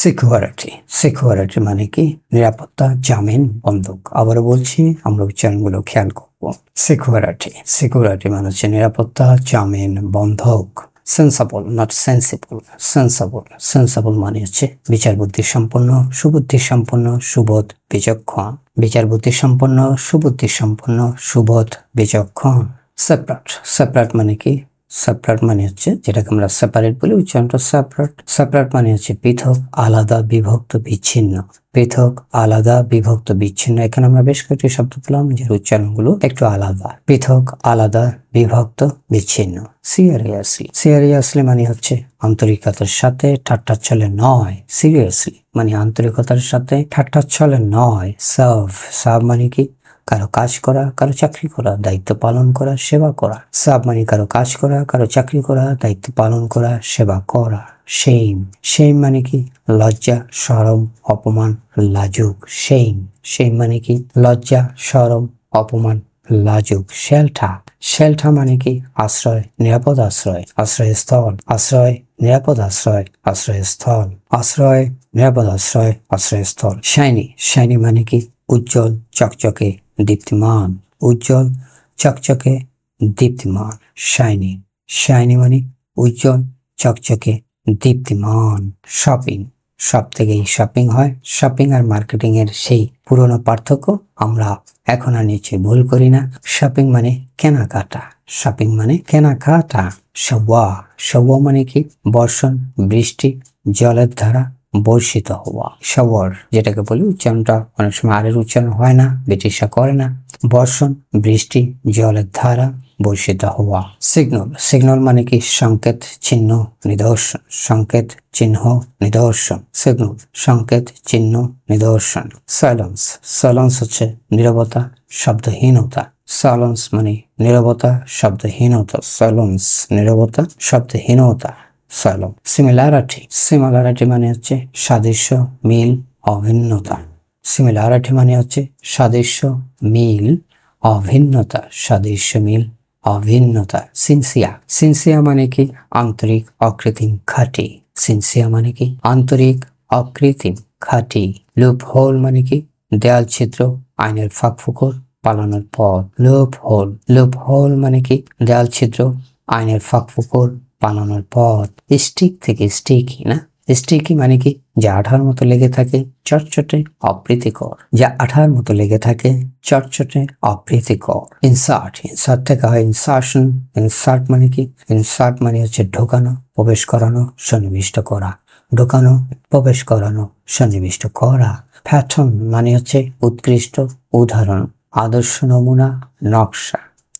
Security, security মানে কি? নিরাপত্তা, জামিন, বন্ধক। আবারও বলছি, আমরা উচ্চারণগুলো খেয়াল করব। সিকিউরিটি, সিকিউরিটি মানে হচ্ছে নিরাপত্তা, জামিন, বন্ধক। সেন্সাবল, নট সেন্সিবল, সেন্সাবল। সেন্সাবল মানে হচ্ছে বিচার বুদ্ধি সম্পন্ন, সুবুদ্ধি সম্পন্ন, সুবোধ, বিচক্ষণ। বিচার বুদ্ধি সম্পন্ন, সুবুদ্ধি সম্পন্ন, সুবোধ, বিচক্ষণ। সেপারেট, সেপারেট মানে কি? সেপারেট মানে হচ্ছে যেটাকে আমরা সেপারেট বলি, উচ্চারণটা সেপারেট। সেপারেট মানে হচ্ছে পৃথক, আলাদা, বিভক্ত, বিচ্ছিন্ন। পৃথক, আলাদা, বিভক্ত, বিচ্ছিন্ন। এখানে আমরা বেশ কয়েকটি শব্দ পেলাম যে উচ্চারণগুলো একটু আলাদা। পৃথক, আলাদা, বিভক্ত, বিচ্ছিন্ন। সিরিয়াসলি, সিরিয়াসলি মানে হচ্ছে আন্তরিকতার সাথে, ঠাট্টার ছলে নয়। সিরিয়াসলি মানে আন্তরিকতার সাথে, ঠাট্টার ছলে নয়। সার্ভ, সার্ভ মানে কি? কারো কাজ করা, কারো চাকরি করা, দায়িত্ব পালন করা, সেবা করা। সাব মানে কারো কাজ করা, কারো চাকরি করা, দায়িত্ব পালন করা, সেবা করা। শেম, শেম মানে কি? লজ্জা, শরম, অপমান, লাজুক। শেম, শেম মানে কি? লজ্জা, শরম, অপমান, লাজুক। শেল্টার, শেল্টার মানে কি? আশ্রয়, নিরাপদ আশ্রয়, আশ্রয়স্থল। আশ্রয়, নিরাপদ আশ্রয়, আশ্রয়স্থল। আশ্রয়, নিরাপদ আশ্রয়, আশ্রয়স্থল। শাইনি, শাইনি মানে কি? উজ্জ্বল, চকচকে, দীপ্তিমান। উজ্জ্বল, চকচকে, দীপ্তিমান। শাইনি, শাইনি মানে উজ্জ্বল, চকচকে, দীপ্তিমান। শপিং, সব থেকেই শপিং হয়। শপিং আর মার্কেটিং এর সেই পুরনো পার্থক্য আমরা এখন আর নিশ্চয়ই ভুল করি না। শপিং মানে কেনাকাটা, শপিং মানে কেনাকাটা। সওয়া, সওয়া মানে কি? বর্ষণ, বৃষ্টি, জলের ধারা, বর্ষিত হওয়া। শাওয়ার যেটাকে বলি, উচ্চারণটা অনেক সময় আরের উচ্চারণ হয় না, ব্রিটিশরা করে না। বর্ষণ, বৃষ্টি, জলের ধারা, বর্ষিত হওয়া। সিগন্যাল, সিগন্যাল মানে কি? সংকেত, চিহ্ন, নিদর্শন। সংকেত, চিহ্ন, নিদর্শন। সিগন্যাল, সংকেত, চিহ্ন, নিদর্শন। সাইলেন্স, সাইলেন্স হচ্ছে নীরবতা, শব্দহীনতা। সাইলেন্স মানে নীরবতা, শব্দহীনতা। সাইলেন্স, নীরবতা, শব্দহীনতা। সাইলেন্স। সিমিলারিটি, সিমিলারিটি মানে হচ্ছে সাদৃশ্য, মিল, অভিন্নতা। সিমিলারিটি মানে হচ্ছে সাদৃশ্য, মিল, অভিন্নতা। সাদৃশ্য, মিল, অভিন্নতা। সিনসিয়া, সিনসিয়া মানে কি? আন্তরিক, অকৃত্রিম, খাঁটি। সিনসিয়া মানে কি? আন্তরিক, অকৃত্রিম, খাঁটি। লুপ হোল মানে কি? দেয়াল ছিদ্র, আইনের ফাঁক ফোকর, পালানোর পথ। লুপ হোল, লুপ হোল মানে কি? দেয়াল ছিদ্র, আইনের ফাঁক ফোকর, পালানোর পথ। স্টিক থেকে স্টিকি না? স্টিকি মানে কি? যা আঠার মতো লেগে থাকে, চটচটে, অপ্রীতিকর। যা আঠার মতো লেগে থাকে, চটচটে, অপ্রীতিকর। ইনসার্ট, ইনসার্ট থেকে হয় ইনসার্শন। ইনসার্ট মানে কি? ইনসার্ট মানে হচ্ছে ঢোকানো, প্রবেশ করানো, সন্নিবিষ্ট করা। ঢোকানো, প্রবেশ করানো, সন্নিবিষ্ট করা। প্যাটার্ন মানে হচ্ছে উৎকৃষ্ট, উদাহরণ, আদর্শ, নমুনা, নকশা।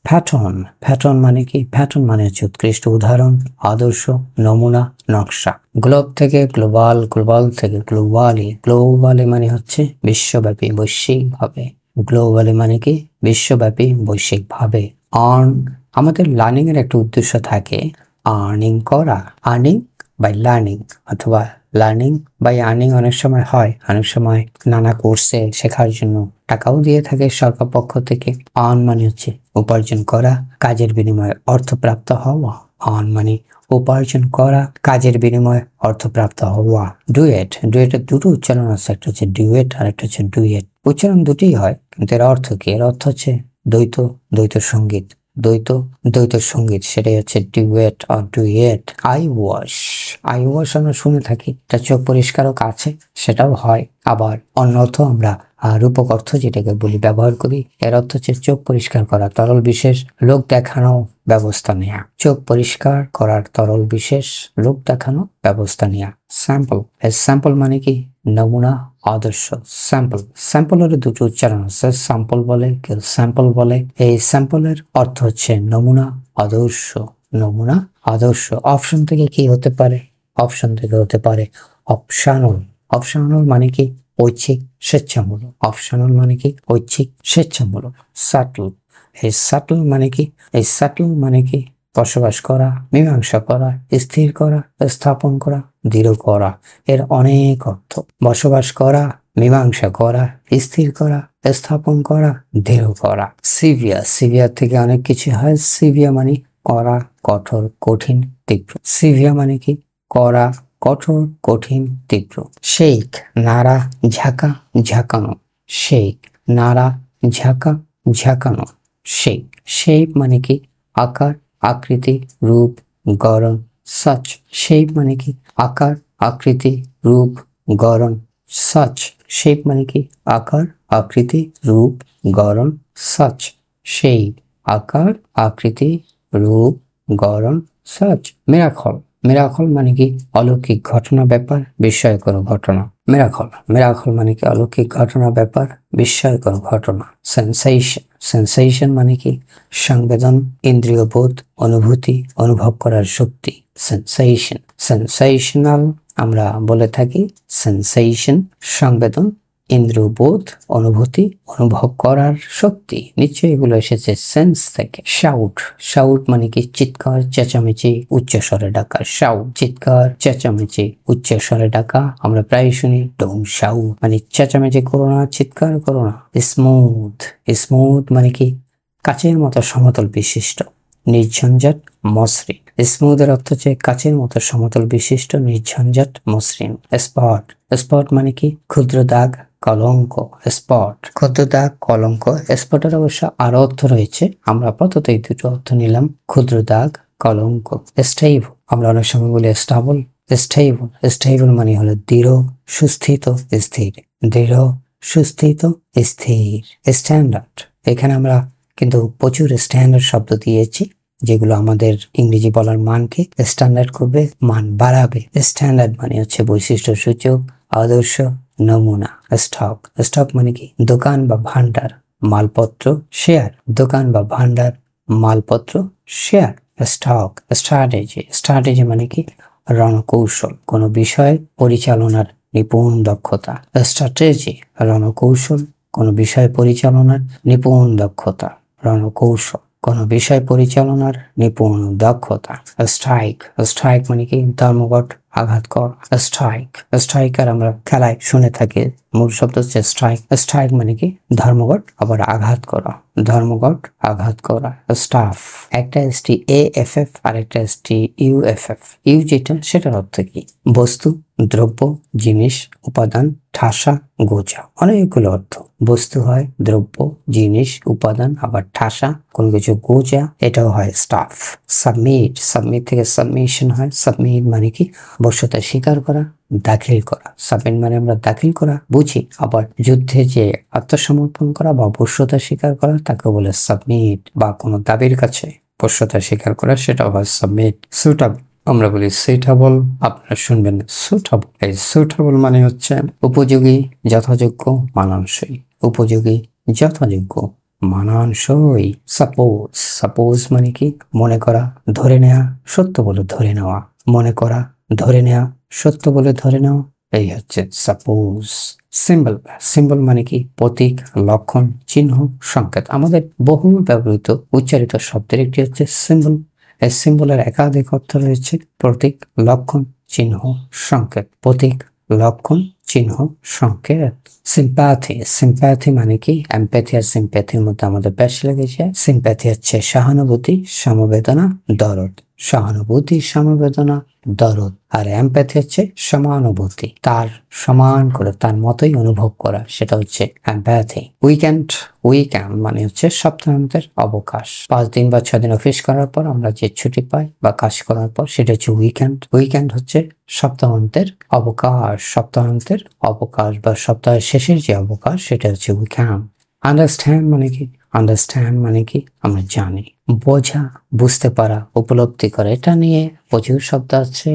প্যাটার্ন, প্যাটার্ন মানে কি? প্যাটার্ন মানে হচ্ছে উৎকৃষ্ট, উদাহরণ, আদর্শ, নমুনা, নকশা। গ্লোব থেকে গ্লোবাল, গ্লোবাল থেকে গ্লোবালি। গ্লোবালি মানে হচ্ছে বিশ্বব্যাপী, বৈশ্বিকভাবে। গ্লোবালি মানে কি? বিশ্বব্যাপী, বৈশ্বিকভাবে। আর্ন, আমাদের লার্নিং এর একটা উদ্দেশ্য থাকে আর্নিং করা। আর্নিং বাই লার্নিং, অথবা লার্নিং বাই আর্নিং অনেক সময় হয়। অনেক সময় নানা কোর্সে শেখার জন্য টাকাও দিয়ে থাকে সরকার পক্ষ থেকে। আর্ন মানে হচ্ছে উপার্জন করা, কাজের বিনিময়ে অর্থপ্রাপ্ত হওয়া। আর্ন মানে উপার্জন করা, কাজের বিনিময়ে অর্থপ্রাপ্ত হওয়া। ডুয়েট, ডুয়েটের দুটো উচ্চারণ আছে, একটা হচ্ছে ডুয়েট আর একটা হচ্ছে ডুয়েট। উচ্চারণ দুটোই হয়, কিন্তু এর অর্থ কি? এর অর্থ হচ্ছে দ্বৈত, দ্বৈত সঙ্গীত। দ্বৈত, দ্বৈত সঙ্গীত, সেটাই হচ্ছে ডুয়েট আর duet. Eye wash, eye wash আমরা শুনে থাকি, এটা চোখ পরিষ্কারক আছে, সেটাও হয়। আবার অন্য অর্থ আমরা রূপক অর্থ যেটাকে বলি ব্যবহার করি। এর অর্থ হচ্ছে চোখ পরিষ্কার করা, তরল বিশেষ, লোক দেখানো, ব্যবস্থা নেয়া। চোখ পরিষ্কার করার তরল বিশেষ, লোক দেখানো, ব্যবস্থা নেয়া। স্যাম্পল, স্যাম্পল মানে কি? নমুনা, আদর্শ। স্যাম্পল, স্যাম্পলের দুটো উচ্চারণ আছে, স্যাম্পল বলে, কেউ স্যাম্পল বলে। এই স্যাম্পলের অর্থ হচ্ছে নমুনা, আদর্শ। নমুনা, আদর্শ। অপশন থেকে কি হতে পারে? অপশন থেকে হতে পারে অপশনাল। অপশনাল মানে কি? ঐচ্ছিক, স্বেচ্ছামূলক। অপশনাল মানে কি? ঐচ্ছিক, স্বেচ্ছামূলক। সাটল, এই সাটল মানে কি? এই সাটল মানে কি? বসবাস করা, মীমাংসা করা, স্থির করা, স্থাপন করা, দৃঢ় করা। এর অনেক অর্থ। বসবাস করা, মীমাংসা করা, স্থির করা, স্থাপন করা, দৃঢ় করা। সিভিয়ার, সিভিয়ার থেকে অনেক কিছু হয়। সিভিয়ার মানে কড়া, কঠোর, কঠিন, তীব্র। সিভিয়ার মানে কি? কড়া, কঠোর, কঠিন, তীব্র। শেক, নাড়া, ঝাঁকা, ঝাঁকানো। শেক, নাড়া, ঝাঁকা, ঝাঁকানো। শেপ, শেপ মানে কি আকার, আকৃতি, রূপ, গড়ন। সচ, শেপ মানে কি আকার, আকৃতি, রূপ, গড়ন। সচ, শেপ মানে কি আকার, আকৃতি, রূপ, গড়ন। সচ, শেপ, আকার, আকৃতি, রূপ, গড়ন। সচ। মিরাকল, মিরাকল মানে কি অলৌকিক ঘটনা, ব্যাপার, বিস্ময়কর ঘটনা। মিরাকল, মিরাকল মানে কি অলৌকিক ঘটনা, ব্যাপার, বিস্ময়কর ঘটনা। সেন্সেশন, সেন্সেশন মানে কি সংবেদন, ইন্দ্রিয় বোধ, অনুভূতি, অনুভব করার শক্তি। সেন্সেশন, সেন্সেশনাল আমরা বলে থাকি। সেন্সেশন সংবেদন, ইন্দ্রিয় বোধ, অনুভূতি, অনুভব করার শক্তি। নিশ্চয়ই এগুলো এসেছে সেন্স থেকে। শাউট, শাউট মানে কি চিৎকার, চেঁচামেচি, উচ্চস্বরে ডাকা। শাউট, চিৎকার, চেঁচামেচি, উচ্চস্বরে ডাকা। আমরা প্রায় শুনি ডোন্ট শাউট মানে চেঁচামেচি করো না, চিৎকার করো না। স্মুথ, স্মুথ মানে কি কাচের মতো সমতল বিশিষ্ট, নির্ঝঞ্ঝাট, মসৃণ। স্মুথের অর্থ হচ্ছে কাচের মতো সমতল বিশিষ্ট, নির্ঝঞ্ঝাট, মসৃণ। স্পট, স্পট মানে কি ক্ষুদ্র দাগ, কলঙ্ক। স্পট, ক্ষুদ্র দাগ, কলঙ্ক। স্পটের অবশ্য আরো অর্থ রয়েছে, আমরা আপাতত এই দুটো অর্থ নিলাম, ক্ষুদ্র দাগ, কলঙ্ক। স্টেবল, আমরা অনেক সময় বলি স্টাবল। স্টেবল, স্টেবল মানে হলো দৃঢ়, সুস্থিত, স্থির। দৃঢ়, সুস্থিত, স্থির। স্ট্যান্ডার্ড, এখানে আমরা কিন্তু প্রচুর স্ট্যান্ডার্ড শব্দ দিয়েছি, যেগুলো আমাদের ইংরেজি বলার মানকে স্ট্যান্ডার্ড করবে, মান বাড়াবে। স্ট্যান্ডার্ড মানে হচ্ছে বৈশিষ্ট্য সূচক, আদর্শ, নমুনা। স্টক, স্টক মানে কি দোকান বা ভান্ডার, মালপত্র। শেয়ার, দোকান বা ভান্ডার, মালপত্র, শেয়ার। স্টক। স্ট্র্যাটেজি, স্ট্র্যাটেজি মানে কি রণকৌশল, কোনো বিষয় পরিচালনার নিপুণ দক্ষতা। স্ট্র্যাটেজি, রণকৌশল, কোনো বিষয় পরিচালনার নিপুণ দক্ষতা। রণকৌশল, কোনো বিষয় পরিচালনার নিপুণ দক্ষতা। স্ট্রাইক, স্ট্রাইক মানে কি ধর্মঘট, আঘাত কর। স্ট্রাইক, স্ট্রাইকার আমরা খেলায় শুনে থাকি, মূল শব্দ হচ্ছে স্ট্রাইক। স্ট্রাইক মানে কি ধর্মঘট, আবার আঘাত করা, ধর্মঘট, আঘাত করা। স্টাফ, একটা এসটি এএফএফ আর একটা এসটি ইউএফএফ। ইউ যেটা সেটার অর্থ কি বস্তু, দ্রব্য, জিনিস, উপাদান, ঠাসা, গোছা। অনেকগুলো অর্থ, বস্তু হয়, দ্রব্য, জিনিস, উপাদান, আবার ঠাসা, কোন কিছু গোছা, এটাও হয় স্টাফ। সাবমিট, সাবমিট থেকে সাবমিশন হয়। সাবমিট মানে কি বশ্যতা স্বীকার করা, দাখিল করা। সাবমিট মানে আমরা দাখিল করা বুঝি, আবার যুদ্ধে যে আত্মসমর্পণ করা বা বশ্যতা স্বীকার করা তাকে বলে সাবমিট, বা কোনো দাবির কাছে বশ্যতা স্বীকার করা সেটা হয় সাবমিট। সুটেবল, আমরা বলি সুইটেবল, আপনারা শুনবেন সুটেবল। এই সুটেবল মানে হচ্ছে উপযোগী, যথাযোগ্য, মানানসই। উপযোগী, যথাযোগ্য, মানানসই। সাপোজ, সাপোজ মানে কি মনে করা, ধরে নেওয়া, সত্য বলে ধরে নেওয়া। মনে করা, ধরে নেওয়া, সত্য বলে ধরে নেওয়া, এই হচ্ছে সাপোজ। সিম্বল, সিম্বল মানে কি প্রতীক, লক্ষণ, চিহ্ন, সংকেত। আমাদের বহুল ব্যবহৃত উচ্চারিত শব্দের একটি হচ্ছে সিম্বল। এই সিম্বলের একাধিক অর্থ রয়েছে, প্রতীক, লক্ষণ, চিহ্ন, সংকেত। প্রতীক, লক্ষণ, চিহ্ন, সংকেত। সিম্প্যাথি, সিম্প্যাথি মানে কি এমপ্যাথি আর সিম্প্যাথির মধ্যে আমাদের বেশ লেগেছে। সিম্প্যাথি হচ্ছে সহানুভূতি, সমবেদনা, দরদ। সহানুভূতি, সমবেদনা, দরদ। আর এমপ্যাথি হচ্ছে সমানুভূতি, তার সমান করে তার মতোই অনুভব করা, সেটা হচ্ছে এমপ্যাথি। উইকেন্ড, উইকেন্ড মানে হচ্ছে সপ্তাহান্তের অবকাশ। 5 দিন বা 6 দিন অফিস করার পর আমরা যে ছুটি পাই বা কাজ করার পর সেটা হচ্ছে উইকেন্ড। উইকেন্ড হচ্ছে সপ্তাহান্তের অবকাশ, সপ্তাহান্তের অবকাশ বা সপ্তাহের শেষের যে অবকাশ সেটা হচ্ছে উইকেন্ড। আন্ডারস্ট্যান্ড মানে কি, আন্ডারস্ট্যান্ড মানে কি আমরা জানি। বোঝা, বুঝতে পারা, উপলব্ধি করা, এটা নিয়ে প্রচুর শব্দ আছে।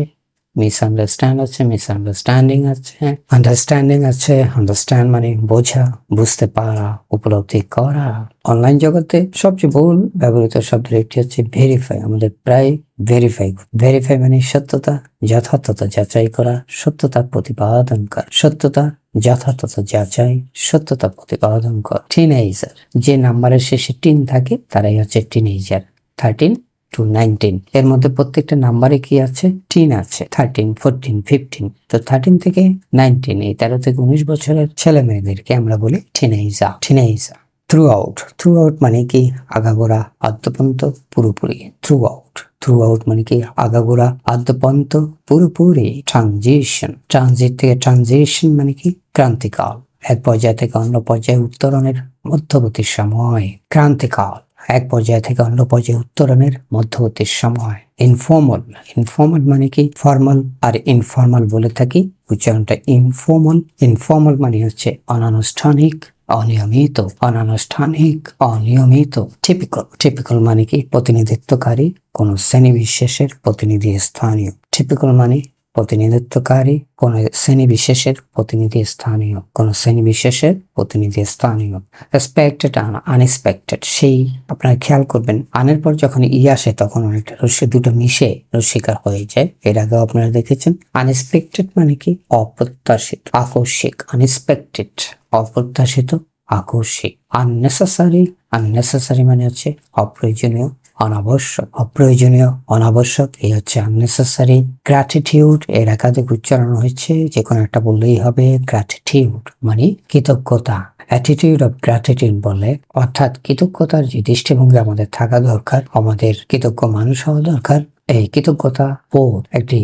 মিসআন্ডারস্ট্যান্ড আছে, মিসআন্ডারস্ট্যান্ডিং আছে, আন্ডারস্ট্যান্ডিং আছে। আন্ডারস্ট্যান্ড মানে বোঝা, বুঝতে পারা, উপলব্ধি করা। অনলাইন জগতে সবচেয়ে বহুল ব্যবহৃত শব্দের একটি হচ্ছে ভেরিফাই। আমাদের প্রায় ভেরিফাই, ভেরিফাই মানে সত্যতা, যথার্থতা যাচাই করা, সত্যতা প্রতিপাদন করা। সত্যতা, যথার্থতা যাচাই, সত্যতা প্রতিপাদন করা। টিনেজার, যে নাম্বারের শেষে টিন থাকে তারাই হচ্ছে টিনেজার। 13 to 19, এর মধ্যে প্রত্যেকটা নাম্বারে কি আছে টিন আছে। 13, 14, 15, তো 13 থেকে 19 এই 13 থেকে 19 বছরের ছেলে মেয়েদেরকে আমরা বলি teenager. Teenager. Through out, through out মানে কি আগাগোড়া, আদ্যপন্ত, পুরোপুরি। থ্রু আউট, থ্রু আউট মানে কি আগাগোড়া, আদ্যপন্ত, পুরোপুরি। ট্রানজিশন, ট্রানজিট থেকে ট্রানজিশন মানে কি ক্রান্তিকাল, এক পর্যায় থেকে অন্য পর্যায়ে উত্তরণের মধ্যবর্তী সময়। ক্রান্তিকাল, এক পর্যায় থেকে অন্য পর্যায়ে উত্তরণের মধ্যবর্তী সময়। ইনফর্মাল, ইনফর্মাল মানে কি ফর্মাল আর ইনফর্মাল বলে থাকি, উচ্চারণটা ইনফর্মাল। ইনফর্মাল মানে হচ্ছে অনানুষ্ঠানিক, অনিয়মিত, অনানুষ্ঠানিক, অনিয়মিত। টিপিক্যাল, টিপিক্যাল মানে কি প্রতিনিধিত্বকারী, কোন শ্রেণী বিশেষের প্রতিনিধি স্থানীয়। টিপিক্যাল মানে প্রতিনিধিত্বকারী, কোন শ্রেণী বিশেষের প্রতিনিধি স্থানীয়, কোন শ্রেণী বিশেষের প্রতিনিধি স্থানীয়। এক্সপেক্টেড, আনএক্সপেক্টেড, সেই আপনারা খেয়াল করবেন আনের পর যখন আসে তখন অনেকটা রস্যি দুটো মিশে রস্যিকার হয়ে যায়, এর আগেও আপনারা দেখেছেন। আনএক্সপেক্টেড মানে কি অপ্রত্যাশিত, আকস্মিক। আনএক্সপেক্টেড অপ্রত্যাশিত, আকস্মিক। আননেসেসারি, আননেসেসারি মানে হচ্ছে অপ্রয়োজনীয়, অনাবশ্যক, অপ্রয়োজনীয়, অনাবশ্যক, এই হচ্ছে আননেসেসারি। গ্র্যাটিটিউড, এর একাধিক উচ্চারণ হয়েছে, যে কোনো একটা বললেই হবে। গ্র্যাটিটিউড মানে কৃতজ্ঞতা। অ্যাটিটিউড অফ গ্র্যাটিটিউড বলে, অর্থাৎ কৃতজ্ঞতার যে দৃষ্টিভঙ্গি আমাদের থাকা দরকার, আমাদের কৃতজ্ঞ মানুষ হওয়া দরকার। এই কৃতজ্ঞতা বোধ একটি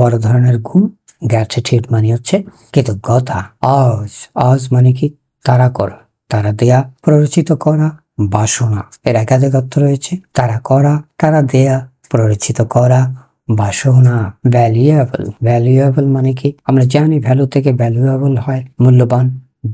বড় ধরনের গুণ। গ্র্যাটিটিউড মানে হচ্ছে কৃতজ্ঞতা। আজ, আজ মানে কি তাড়া করা, তাড়া দেয়া, প্ররোচিত করা, বাসনা, এর একাধিক অর্থ রয়েছে। তাড়া করা, তাড়া দেয়া, প্ররোচিত করা, বাসনা। ভ্যালুয়েবল, ভ্যালুয়েবল মানে কি আমরা জানি ভ্যালু থেকে ভ্যালুয়েবল হয় মূল্যবান,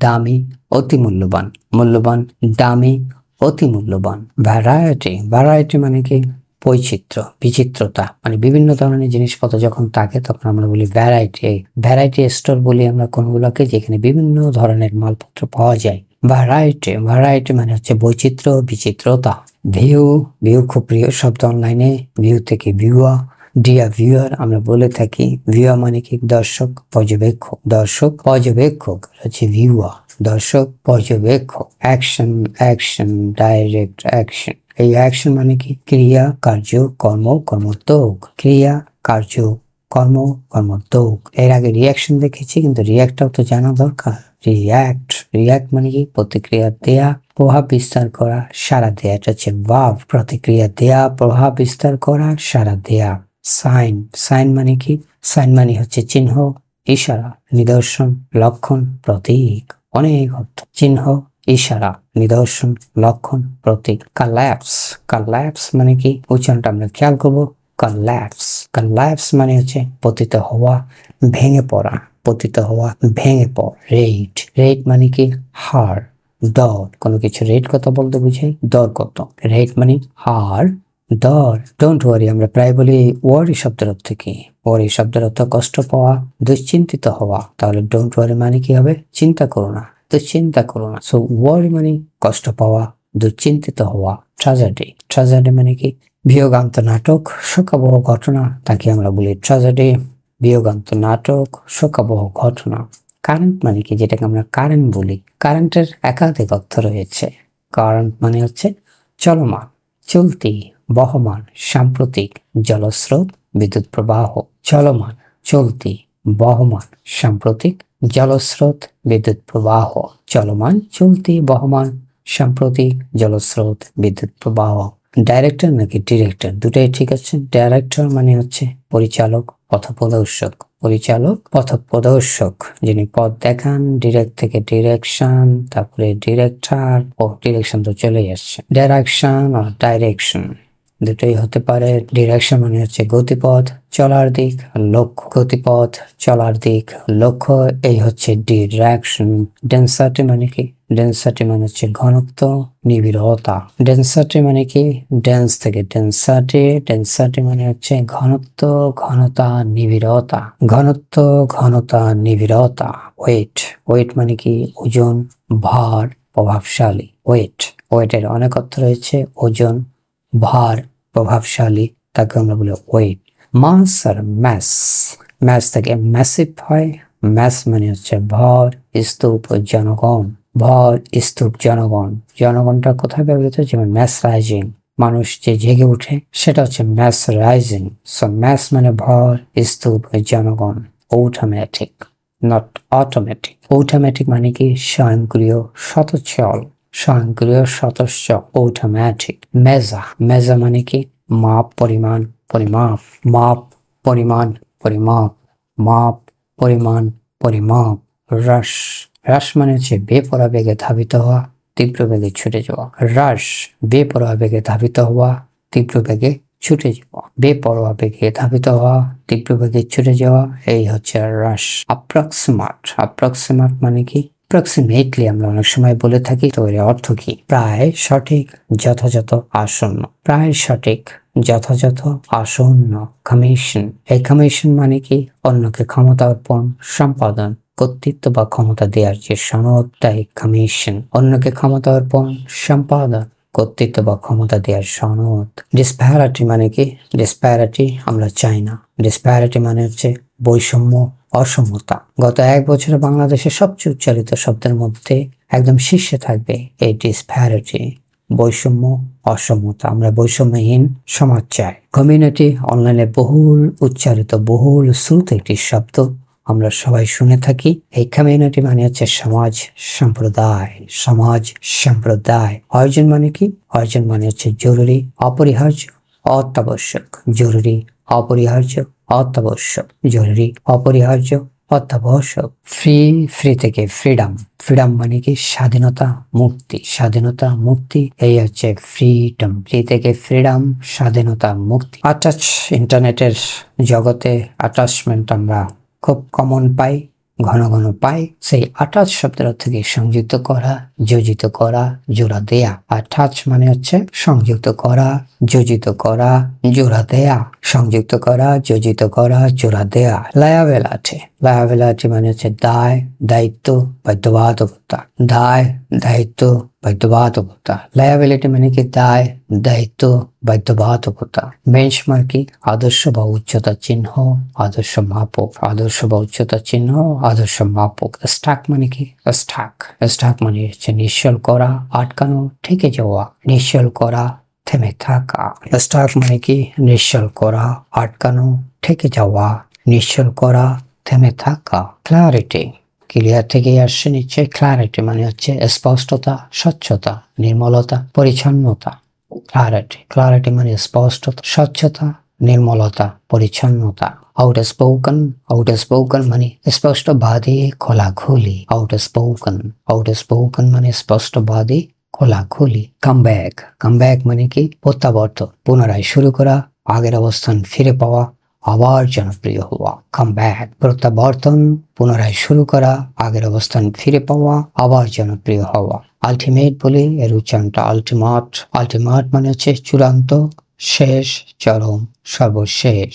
দামি, অতি মূল্যবান, মূল্যবান, দামি, অতি মূল্যবান। ভ্যারাইটি, ভ্যারাইটি মানে কি বৈচিত্র্য, বিচিত্রতা, মানে বিভিন্ন ধরনের জিনিসপত্র যখন থাকে তখন আমরা বলি ভ্যারাইটি। ভ্যারাইটি স্টোর বলি আমরা কোনগুলোকে, যেখানে বিভিন্ন ধরনের মালপত্র পাওয়া যায়। ভ্যারাইটি, ভ্যারাইটি মানে হচ্ছে বৈচিত্র্য, বিচিত্রতা। ভিউ, ভিউ খুব প্রিয় শব্দ অনলাইনে, ভিউ থেকে ভিউয়ার, ডিয়ার ভিউয়ার আমরা বলে থাকি। ভিউয়ার মানে কি দর্শক, পর্যবেক্ষক, দর্শক, পর্যবেক্ষক হচ্ছে ভিউয়ার, দর্শক, পর্যবেক্ষক। অ্যাকশন, অ্যাকশন, ডাইরেক্ট অ্যাকশন, এই অ্যাকশন মানে কি ক্রিয়া, কার্য, কর্ম, কর্মোদ্যোগ। ক্রিয়া, কার্য, কর্ম, কর্মোদ্যোগ। এর আগে রিয়াকশন দেখেছি, কিন্তু রিয়াক্টটাও তো জানা দরকার। রিয়াক্ট, রিয়াক্ট মানে কি প্রতিক্রিয়া দেয়া, প্রভাব বিস্তার করা, সাড়া দেয়া, এটা হচ্ছে ভাব। প্রতিক্রিয়া দেয়া, প্রভাব বিস্তার করা, সাড়া দেয়া। সাইন, সাইন মানে কি সাইন মানে হচ্ছে চিহ্ন, ইশারা, নিদর্শন, লক্ষণ, প্রতীক। অনেক অর্থ, চিহ্ন, ইশারা, নিদর্শন, লক্ষণ, প্রতীক। কাল্যাপস, কাল্যাপস মানে কি উচ্চারণটা আমরা খেয়াল করবো। কাল্যাপস, কাল্যাপস মানে হচ্ছে পতিত হওয়া, ভেঙে পড়া, পতিত হওয়া, ভেঙে পড়া। রেট, রেট মানে কি হার, দর, কোনো কিছু রেট কত বলতে বুঝাই, দর কত। রেট মানে হার, দর। ডোন্ট ওয়ারি আমরা প্রায় বলি ওয়ারি শব্দের অর্থ কি? ওয়ারি শব্দের অর্থ কষ্ট পাওয়া, দুশ্চিন্তিত হওয়া। তাহলে ডোন্ট ওয়ারি মানে কি হবে? চিন্তা করো না, দুশ্চিন্তা করো না। সো ওয়ারি মানে কষ্ট পাওয়া, দুশ্চিন্তিত হওয়া। ট্র্যাজেডি, ট্র্যাজেডি মানে কি বিয়োগান্ত নাটক, শোকাবহ ঘটনা, তাকে আমরা বলি ট্র্যাজেডি। বিয়োগান্ত নাটক, শোকাবহ ঘটনা। কারেন্ট মানে কি যেটাকে আমরা কারেন্ট বলি, কারেন্টের একাধিক অর্থ রয়েছে। কারেন্ট মানে হচ্ছে চলমান, চলতি, বহমান, সাম্প্রতিক, জলস্রোত, বিদ্যুৎ প্রবাহ। চলমান, চলতি, বহমান, সাম্প্রতিক, জলস্রোত, বিদ্যুৎ প্রবাহ। চলমান, চলতি, বহমান, সাম্প্রতিক, জলস্রোত, বিদ্যুৎ প্রবাহ। ডাইরেক্টর নাকি ডিরেক্টর দুটাই ঠিক আছে। ডাইরেক্টর মানে হচ্ছে পরিচালক, পথপ্রদর্শক। পরিচালক, পথপ্রদর্শক, যিনি পথ দেখান। ডিরেক্ট থেকে ডিরেকশন, তারপরে ডিরেক্টর, ও ডিরেকশন তো চলেই আসছে। ডাইরেকশন আর ডাইরেকশন দুটোই হতে পারে। ডিরেকশন মানে হচ্ছে গতিপথ, চলার দিক, লক্ষ্য। গতিপথ, চলার দিক, লক্ষ্য, এই হচ্ছে ডিরেকশন। ডেন্সাটি মানে কি? ডেন্সাটি মানে হচ্ছে ঘনত্ব, নিবিড়তা। ডেন্সাটি মানে কি? ডেন্স থেকে ডেন্সাটি, ডেন্সাটি মানে হচ্ছে ঘনত্ব, ঘনতা, নিবিড়তা। ঘনত্ব, ঘনতা, নিবিড়তা। ওয়েট, ওয়েট মানে কি ওজন, ভার, প্রভাবশালী। ওয়েট, ওয়েটের অনেক অর্থ রয়েছে। ওজন, ভার, প্রভাবশালী, তাকে আমরা বলি ওয়েট। মাস আর ম্যাস, ম্যাস থেকে ম্যাসিভ হয়। ম্যাস মানে হচ্ছে ভর, স্তূপ, জনগণ। ভর, স্তূপ, জনগণ। জনগণটা কোথায় ব্যবহৃত? যেমন ম্যাস রাইজিং, মানুষ যে জেগে উঠে, সেটা হচ্ছে ম্যাস রাইজিং। সো ম্যাস মানে ভর, স্তূপ, জনগণ। Automatic, not automatic. অটোমেটিক মানে কি স্বয়ংক্রিয়, স্বতঃচল। স্বয়ংক্রিয়, স্বতঃচল, অটোমেটিক। মেজা, মেজা মানে কি মাপ, পরিমাণ, পরিমাপ, মাপ, পরিমাণ, পরিমাপ, মাপ, পরিমাণ, পরিমাপ। হ্রাস, হ্রাস মানে হচ্ছে বেপরোয়া বেগে ধাবিত হওয়া, তীব্র বেগে ছুটে যাওয়া। হ্রাস, বেপরোয়া বেগে ধাবিত হওয়া, তীব্র বেগে ছুটে যাওয়া। বেপরোয়া বেগে ধাবিত হওয়া, তীব্র বেগে ছুটে যাওয়া, এই হচ্ছে হ্রাস। অ্যাপ্রক্সিমেট, অ্যাপ্রক্সিমেট মানে কি? অ্যাপ্রক্সিমেটলি আমরা অনেক সময় বলে থাকি, তো এর অর্থ কি? প্রায় সঠিক, যথাযথ, আসন্ন। প্রায় সঠিক, যথাযথ, আসন্ন। কমিশন, এই কমিশন মানে কি? অন্যকে ক্ষমতা অর্পণ, সম্পাদন, কর্তৃত্ব বা ক্ষমতা দেওয়ার যে সনদ, তাই কমিশন। অন্যকে ক্ষমতা অর্পণ, সম্পাদন, কর্তৃত্ব বা ক্ষমতা দেওয়ার সনদ। ডিসপ্যারিটি মানে কি? ডিসপ্যারিটি আমরা চাই না। ডিসপ্যারিটি মানে হচ্ছে বৈষম্য, অসমতা। গত 1 বছরে বাংলাদেশের সবচেয়ে উচ্চারিত শব্দের মধ্যে একদম শীর্ষে থাকবে এই ডিসপ্যারিটি, বৈষম্য, অসমতা। আমরা বৈষম্যহীন সমাজ চাই। কমিউনিটি অনলাইনে বহুল উচ্চারিত, বহুল শ্রুত একটি শব্দ আমরা সবাই শুনে থাকি। এই কমিউনিটি মানে হচ্ছে সমাজ, সম্প্রদায়। সমাজ, সম্প্রদায়। অর্জন মানে কি? অর্জন মানে হচ্ছে জরুরি, অপরিহার্য, অত্যাবশ্যক। জরুরি, অপরিহার্য, অত্যাবশ্যক। জরুরি, অপরিহার্য, অত্যাবশ্যক। ফ্রি, ফ্রি থেকে ফ্রিডম। ফ্রিডম মানে কি? স্বাধীনতা, মুক্তি। স্বাধীনতা, মুক্তি, এই হচ্ছে ফ্রিডম। ফ্রি থেকে ফ্রিডম, স্বাধীনতা, মুক্তি। আটাচ, ইন্টারনেটের জগতে অ্যাটাচমেন্ট আমরা খুব কমন পাই, ঘন ঘন পাই। সেই আটাচ শব্দের অর্থ কি? সংযুক্ত করা, যোজিত করা, জোড়া দেয়া। আটাচ মানে হচ্ছে সংযুক্ত করা, যোজিত করা, জোড়া দেয়া। সংযুক্ত করা, যোজিত করা, জোড়া দেয়া। লায়াবিলিটি, লায়াবিলিটি মানে হচ্ছে দায়, দায়িত্ব, বাধ্যবাধকতা। দায়, দায়িত্ব, বাধ্যবাধকতা। লায়াবিলিটি মানে কি? দায়, দায়িত্ব, বাধ্যবাধকতা। বেঞ্চমার্কিং, আদর্শ বা উচ্চতা চিহ্ন, আদর্শ মাপক। আদর্শ বা উচ্চতা চিহ্ন, আদর্শ মাপক। স্টাক মানে কি? স্টাক, স্টাক মানে হচ্ছে নিশ্চল করা, আটকানো, ঠেকে যাওয়া। নিশ্চল করা, থেমে থাকা। স্টাক মানে কি? নিশ্চল করা, আটকানো, ঠেকে যাওয়া। নিশ্চল করা, থেমে থাকা। ক্লারিটি, ক্লিয়ার থেকে আসছে নিশ্চয়। ক্লারিটি মানে হচ্ছে স্পষ্টতা, স্বচ্ছতা, নির্মলতা, পরিচ্ছন্নতা। ক্লারিটি, ক্লারিটি মানে স্পষ্টতা, স্বচ্ছতা, নির্মলতা, পরিচ্ছন্নতা। আউটস্পোকন, আউটস্পোকন মানে স্পষ্টবাদী, খোলাখুলি। আউটস্পোকন, আউটস্পোকন মানে স্পষ্টবাদী, খোলাখুলি। কামব্যাক, কামব্যাক মানে কি? প্রত্যাবর্তন, পুনরায় শুরু করা, আগের অবস্থান ফিরে পাওয়া, আবার জনপ্রিয় হওয়া। কামব্যাক, প্রত্যাবর্তন, পুনরায় শুরু করা, আগের অবস্থান ফিরে পাওয়া, আবার জনপ্রিয় হওয়া। আলটিমেট বলে, এর উচ্চারণটা আলটিমাট। আলটিমাট মানে হচ্ছে চূড়ান্ত, শেষ, চরম, সর্বশেষ।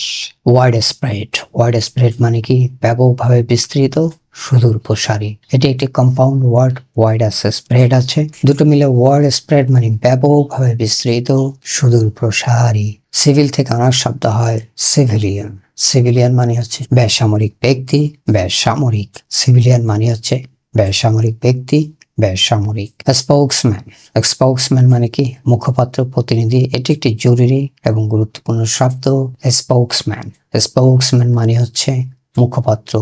ওয়াইড স্প্রেড, ওয়াইড স্প্রেড মানে কি? ব্যাপকভাবে বিস্তৃত, সুদূর প্রসারী। এটি একটি কম্পাউন্ড ওয়ার্ড, ওয়াইড আছে, স্প্রেড আছে, দুটো মিলে ওয়ার্ড স্প্রেড মানে ব্যাপকভাবে বিস্তৃত, সুদূর প্রসারী। সিভিল থেকে আনার শব্দ হয় সিভিলিয়ান। সিভিলিয়ান মানে হচ্ছে বেসামরিক ব্যক্তি, বেসামরিক। সিভিলিয়ান মানে হচ্ছে বেসামরিক ব্যক্তি, বেসামরিক। স্পোকসম্যান, স্পোকসম্যান মানে কি? মুখপাত্র, প্রতিনিধি। এটি একটি জরুরি এবং গুরুত্বপূর্ণ শব্দ। স্পোকসম্যান, স্পোকসম্যান মানে হচ্ছে মুখপাত্র,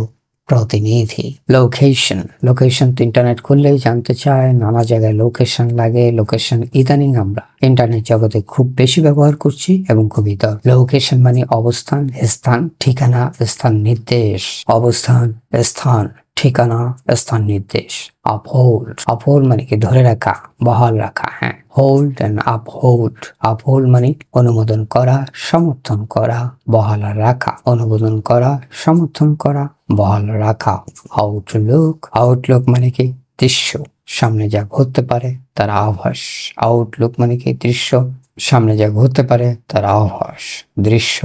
প্রতিনিধি। লোকেশন, লোকেশন তো ইন্টারনেট খুললেই জানতে চায়, নানা জায়গায় লোকেশন লাগে। লোকেশন ইদানিং আমরা ইন্টারনেট জগতে খুব বেশি ব্যবহার করছি এবং খুবই দরকার। লোকেশন মানে অবস্থান, স্থান, ঠিকানা, স্থান নির্দেশ। অবস্থান, স্থান, ঠিকানা, স্থান নির্দেশ। আপহোল্ড, আপহোল্ড মানে কি? ধরে রাখা, বহাল রাখা। হ্যাঁ, হোল্ড এন্ড আপহোল্ড। আপহোল্ড মানে অনুমোদন করা, সমর্থন করা, বহাল রাখা। অনুমোদন করা, সমর্থন করা, বহাল রাখা। আউটলুক, আউটলুক মানে কি? দৃশ্য, সামনে যা ঘটতে পারে তার আভাস। আউটলুক মানে কি? দৃশ্য, সামনে যা ঘটতে পারে তার আভাস। দৃশ্য,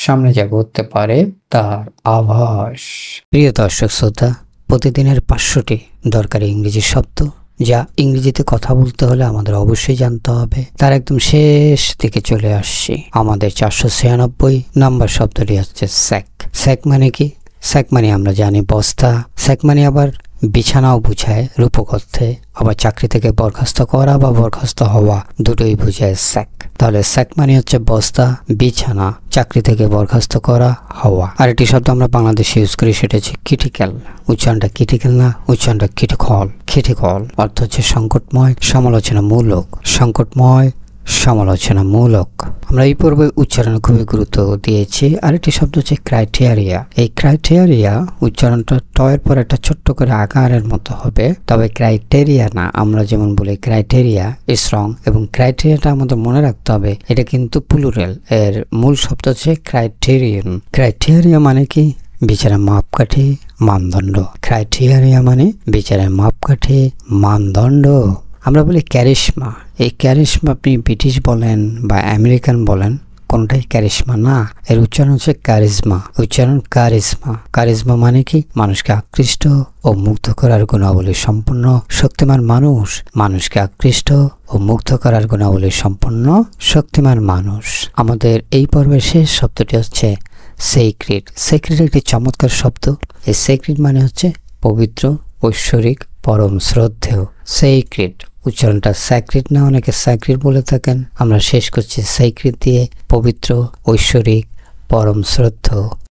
সামনে যা ঘটতে পারে তার আভাস। প্রিয় দর্শক শ্রোতা, প্রতিদিনের 500টি দরকারি ইংরেজি শব্দ যা ইংরেজিতে কথা বলতে হলে আমাদের অবশ্যই জানতে হবে, তার একদম শেষ দিকে চলে আসছি। আমাদের 496 নাম্বার শব্দটি হচ্ছে স্যাক। স্যাক মানে কি? স্যাক মানে আমরা জানি বস্তা। স্যাক মানে আবার বিছানাও বুঝায় রূপক অর্থে, আবার চাকরি থেকে বরখাস্ত করা বা বরখাস্ত হওয়া দুটোই বুঝায় স্যাক। তাহলে স্যাক মানে হচ্ছে বস্তা, বিছানা, চাকরি থেকে বরখাস্ত করা, হওয়া। আর একটি শব্দ আমরা বাংলাদেশে ইউজ করি, সেটা হচ্ছে ক্রিটিক্যাল। উচ্চারণটা ক্রিটিক্যাল না, উচ্চারণটা ক্রিটিকল। ক্রিটিকল অর্থ হচ্ছে সংকটময়, সমালোচনামূলক। সংকটময়, সমালোচনামূলক। আমরা এই পর্বে উচ্চারণ খুবই গুরুত্ব দিয়েছি। আরেকটি শব্দ হচ্ছে ক্রাইটেরিয়া। এই ক্রাইটেরিয়া উচ্চারণটা টয়ের পর একটা ছোট্ট করে আকারের মতো হবে, তবে ক্রাইটেরিয়া না। আমরা যেমন বলি ক্রাইটেরিয়া ইজ রং, এবং ক্রাইটেরিয়াটা আমাদের মনে রাখতে হবে এটা কিন্তু প্লুরাল। এর মূল শব্দ হচ্ছে ক্রাইটেরিয়ন। ক্রাইটেরিয়া মানে কি? বিচারের মাপকাঠি, মানদণ্ড। ক্রাইটেরিয়া মানে বিচারের মাপকাঠি, মানদণ্ড। আমরা বলি ক্যারিশমা। এই ক্যারিশমা আপনি ব্রিটিশ বলেন বা আমেরিকান বলেন, কোনটাই ক্যারিশমা না। এর উচ্চারণ হচ্ছে কারিজমা। উচ্চারণ কারিজমা। কারিজমা মানে কি? মানুষকে আকৃষ্ট ও মুগ্ধ করার গুণাবলী সম্পন্ন শক্তিমান মানুষ। মানুষকে আকৃষ্ট ও মুগ্ধ করার গুণাবলী সম্পন্ন শক্তিমান মানুষ। আমাদের এই পর্বের শেষ শব্দটি হচ্ছে সেক্রেড। সেক্রেড একটি চমৎকার শব্দ। এই সেক্রেড মানে হচ্ছে পবিত্র, ঐশ্বরিক, পরম শ্রদ্ধেয়। সেক্রেড উচ্চারণটা স্যাক্রেড না, অনেকে স্যাক্রেড বলে থাকেন। আমরা শেষ করছি সেক্রেড দিয়ে, পবিত্র, ঐশ্বরিক, পরম শ্রদ্ধেয়।